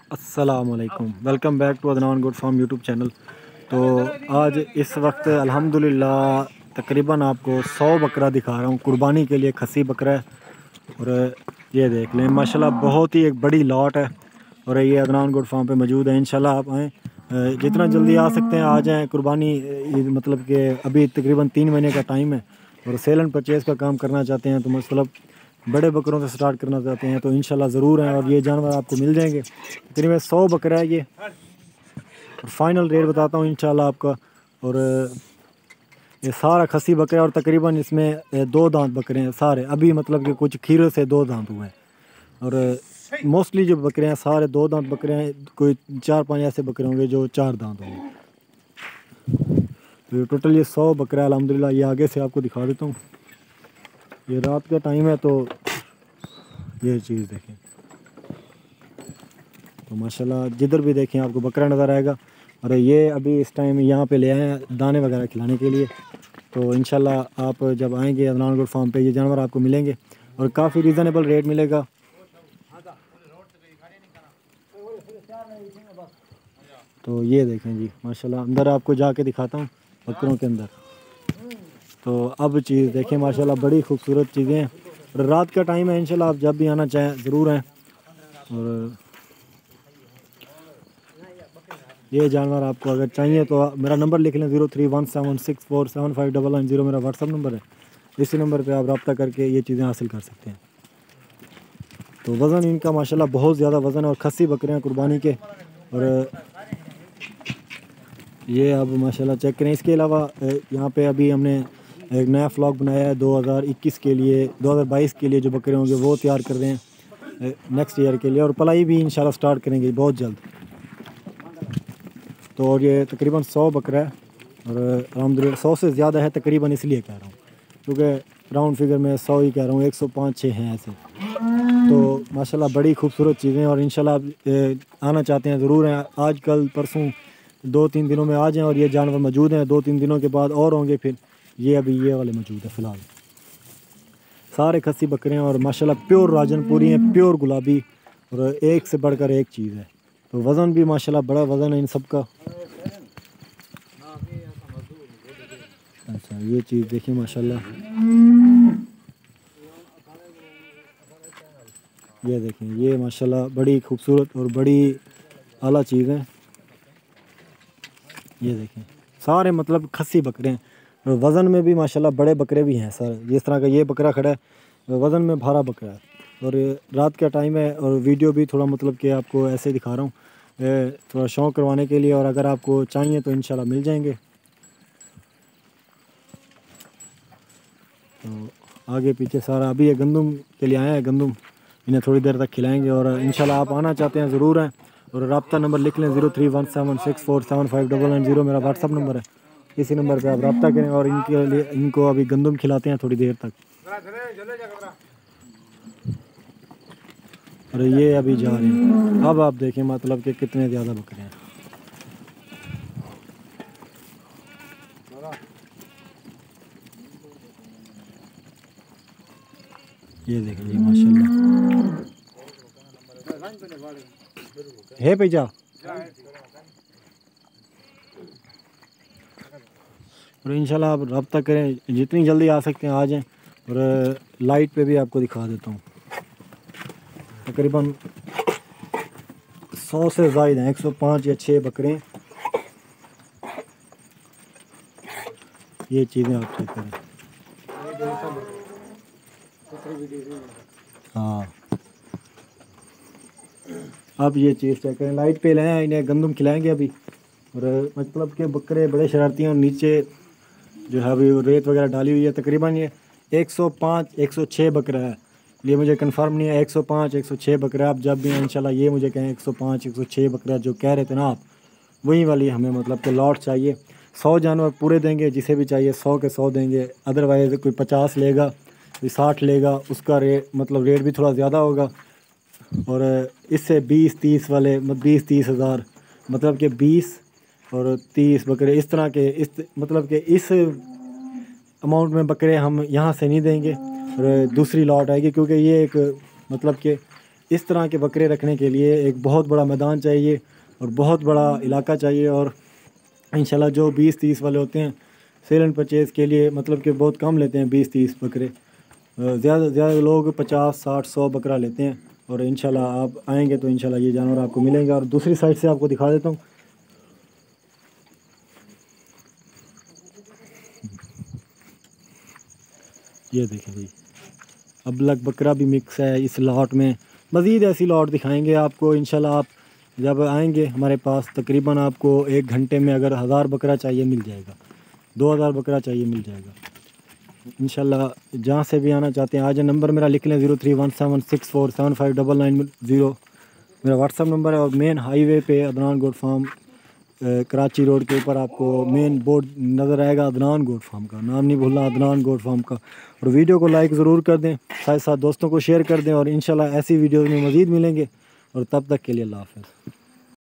अस्सलामुअलैकुम, welcome back to Adnan goat farm YouTube channel. तो आज इस वक्त अल्हम्दुलिल्लाह तकरीबन आपको 100 बकरा दिखा रहा हूँ। कुर्बानी के लिए खसी बकरा है और ये देख लें माशाल्लाह बहुत ही एक बड़ी लॉट है और ये अदनान गुड फार्म पे मौजूद है। इंशाल्लाह आप आएँ, जितना जल्दी आ सकते हैं आ जाएँ। कुर्बानी मतलब कि अभी तकरीबन 3 महीने का टाइम है और सेल एंड परचेज़ का काम करना चाहते हैं तो मतलब बड़े बकरों से स्टार्ट करना चाहते हैं तो इंशाल्लाह ज़रूर हैं और ये जानवर आपको मिल जाएंगे। तकरीबन 100 बकरा है ये और फाइनल रेट बताता हूँ इंशाल्लाह आपका। और ये सारा खसी बकरा और तकरीबन इसमें 2 दांत बकरे हैं सारे, अभी मतलब कि कुछ खीरे से 2 दांत हुए हैं और मोस्टली जो बकरे हैं सारे 2 दांत बकरे हैं। कोई 4-5 ऐसे बकरे होंगे जो 4 दांत होंगे। तो टोटल ये 100 बकरा है अल्हम्दुलिल्लाह। ये आगे से आपको दिखा देता हूँ। ये रात का टाइम है तो ये चीज़ देखें तो माशाल्लाह जिधर भी देखें आपको बकरा नज़र आएगा। और ये अभी इस टाइम यहाँ पे ले आए हैं दाने वगैरह खिलाने के लिए। तो इंशाल्लाह आप जब आएंगे अदनान गुड फार्म पे ये जानवर आपको मिलेंगे और काफ़ी रीज़नेबल रेट मिलेगा। तो ये देखें जी माशाल्लाह, अंदर आपको जाके दिखाता हूँ बकरों के अंदर। तो अब चीज़ देखें माशाल्लाह बड़ी खूबसूरत चीज़ें हैं और रात का टाइम है। इंशाल्लाह आप जब भी आना चाहें ज़रूर आएँ। और ये जानवर आपको अगर चाहिए तो मेरा नंबर लिख लें 0317647599 मेरा व्हाट्सअप नंबर है। इसी नंबर पे आप रब्ता करके ये चीज़ें हासिल कर सकते हैं। तो वज़न इनका माशाल्लाह बहुत ज़्यादा वज़न है और खस्सी बकरे हैं कुर्बानी के। और ये अब माशाल्लाह चेक करें। इसके अलावा यहाँ पे अभी हमने एक नया फ्लॉग बनाया है 2021 के लिए, 2022 के लिए जो बकरे होंगे वो तैयार कर रहे हैं नेक्स्ट ईयर के लिए और पलाई भी इंशाल्लाह स्टार्ट करेंगे बहुत जल्द। तो और ये तकरीबन 100 बकरा है और अल्हम्दुलिल्लाह 100 से ज़्यादा है तकरीबन, इसलिए कह रहा हूँ क्योंकि राउंड फिगर में 100 ही कह रहा हूँ, 105-6 हैं ऐसे। तो माशाल्लाह बड़ी खूबसूरत चीज़ें और इंशाल्लाह आप आना चाहते हैं ज़रूर हैं। आज कल परसों 2-3 दिनों में आ जाएँ और ये जानवर मौजूद हैं। 2-3 दिनों के बाद और होंगे फिर। ये अभी ये वाले मौजूद है फ़िलहाल। सारे खस्सी बकरे हैं और माशाल्लाह प्योर राजनपुरी हैं, प्योर गुलाबी और एक से बढ़कर एक चीज़ है। तो वज़न भी माशाल्लाह बड़ा वज़न है इन सब का। अच्छा ये चीज़ देखिए माशाल्लाह, ये देखें ये माशाल्लाह बड़ी खूबसूरत और बड़ी आला चीज़ है। ये देखें सारे मतलब खस्सी बकरे हैं और वज़न में भी माशाल्लाह बड़े बकरे भी हैं सर। जिस तरह का ये बकरा खड़ा है वज़न में भारा बकरा है और रात का टाइम है और वीडियो भी थोड़ा मतलब कि आपको ऐसे दिखा रहा हूँ थोड़ा शौक़ करवाने के लिए। और अगर आपको चाहिए तो इंशाल्लाह मिल जाएंगे। तो आगे पीछे सारा अभी ये गंदम के लिए आए हैं, गंदम इन्हें थोड़ी देर तक खिलाएंगे और इंशाल्लाह आप आना चाहते हैं ज़रूर हैं। और रब्ता नंबर लिख लें 0317647599 मेरा व्हाट्सअप नंबर है। इसी नंबर पे आप रब्ता करें और इनके लिए इनको अभी गंदम खिलाते हैं थोड़ी देर तक। और ये अभी जा रहे हैं। अब आप देखें मतलब कि कितने ज़्यादा बकरे हैं। ये देखें जी माशाल्लाह है भैया। और इंशाल्लाह आप रब्ता करें, जितनी जल्दी आ सकते हैं आ जाएं। और लाइट पे भी आपको दिखा देता हूँ। तकरीबन 100 से ज़ायद हैं, 105 या 6 बकरे हैं। ये चीज़ें आप चेक करें। हाँ अब ये चीज़ चेक करें, लाइट पे लाएँ, इन्हें गंदम खिलाएंगे अभी। और मतलब के बकरे बड़े शरारती हैं और नीचे जो है अभी रेत वगैरह डाली हुई है। तकरीबन ये 105-106 बकरा है, ये मुझे कंफर्म नहीं है। 105-106 बकरा। आप जब भी इंशाल्लाह ये मुझे कहें 105-106 बकरा जो कह रहे थे ना आप, वही वाली हमें मतलब कि लॉट चाहिए। 100 जानवर पूरे देंगे, जिसे भी चाहिए 100 के 100 देंगे। अदरवाइज़ कोई 50 लेगा, कोई 60 लेगा, उसका रेट मतलब रेट भी थोड़ा ज़्यादा होगा। और इससे 20-30 वाले 20-30 हज़ार मतलब कि 20 और 30 बकरे इस तरह के इस मतलब कि इस अमाउंट में बकरे हम यहाँ से नहीं देंगे। और दूसरी लॉट आएगी क्योंकि ये एक मतलब कि इस तरह के बकरे रखने के लिए एक बहुत बड़ा मैदान चाहिए और बहुत बड़ा इलाका चाहिए। और इंशाल्लाह जो 20-30 वाले होते हैं सेल एंड परचेज़ के लिए मतलब कि बहुत कम लेते हैं 20-30 बकरे। ज़्यादा ज़्यादा लोग 50-60-100 बकरा लेते हैं। और इंशाल्लाह आप आएंगे तो इंशाल्लाह ये जानवर आपको मिलेंगे। और दूसरी साइड से आपको दिखा देता हूँ। ये देखें भाई, अबलग बकरा भी मिक्स है इस लॉट में। मज़ीद ऐसी लॉट दिखाएंगे आपको इंशाल्लाह। आप जब आएंगे हमारे पास तकरीबन आपको 1 घंटे में अगर 1000 बकरा चाहिए मिल जाएगा, 2000 बकरा चाहिए मिल जाएगा इंशाल्लाह। जहाँ से भी आना चाहते हैं आज नंबर मेरा लिख लें 031764759990 मेरा व्हाट्सअप नंबर है। और मेन हाईवे पे Adnan goat farm Karachi road के ऊपर आपको मेन बोर्ड नज़र आएगा अदनान गोट फार्म का। नाम नहीं भूलना, अदनान गोट फार्म का। और वीडियो को लाइक ज़रूर कर दें, साथ साथ दोस्तों को शेयर कर दें। और इंशाल्लाह ऐसी वीडियोज़ में मज़ीद मिलेंगे। और तब तक के लिए अल्लाह हाफ़िज़।